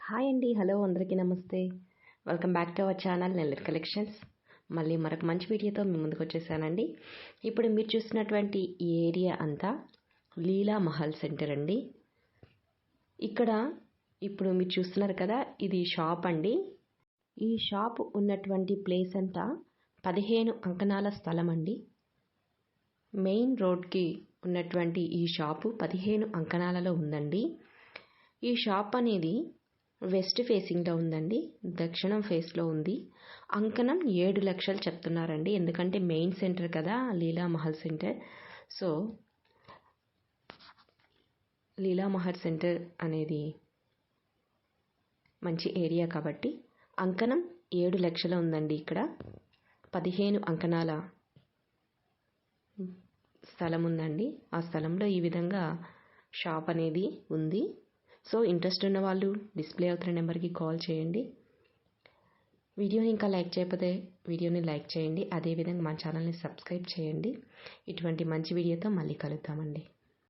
Hi అండి, hello అందరికీ నమస్తే. Welcome back to our channel Nellore collections. మళ్ళీ మరొక మంచి వీడియోతో మీ ముందుకు వచ్చేసానండి. ఇప్పుడు మీరు చూసినటువంటి ఈ ఏరియా అంతా లీలా మహల్ సెంటర్ అండి. ఇక్కడ ఇప్పుడు మీరు చూస్తున్నారు కదా, ఇది షాప్ అండి. ఈ షాప్ ఉన్నటువంటి ప్లేస్ అంతా 15 అంకణాల స్థలం అండి. మెయిన్ రోడ్కి ఉన్నటువంటి ఈ షాపు 15 అంకణాలలో ఉందండి. ఈ షాప్ అనేది వెస్ట్ ఫేసింగ్లో ఉందండి, దక్షిణం ఫేస్లో ఉంది. అంకణం 7 లక్షలు చెప్తున్నారండి, ఎందుకంటే మెయిన్ సెంటర్ కదా లీలా మహల్ సెంటర్. సో లీలా మహల్ సెంటర్ అనేది మంచి ఏరియా కాబట్టి అంకణం 7 లక్షలు ఉందండి. ఇక్కడ 15 అంకణాల స్థలం ఉందండి. ఆ స్థలంలో ఈ విధంగా షాప్ అనేది ఉంది. సో ఇంట్రెస్ట్ ఉన్న వాళ్ళు డిస్ప్లే అవుతున్న నెంబర్కి కాల్ చేయండి. వీడియోని ఇంకా లైక్ చేయకపోతే వీడియోని లైక్ చేయండి. అదేవిధంగా మా ఛానల్ని సబ్స్క్రైబ్ చేయండి. ఇటువంటి మంచి వీడియోతో మళ్ళీ కలుద్దామండి.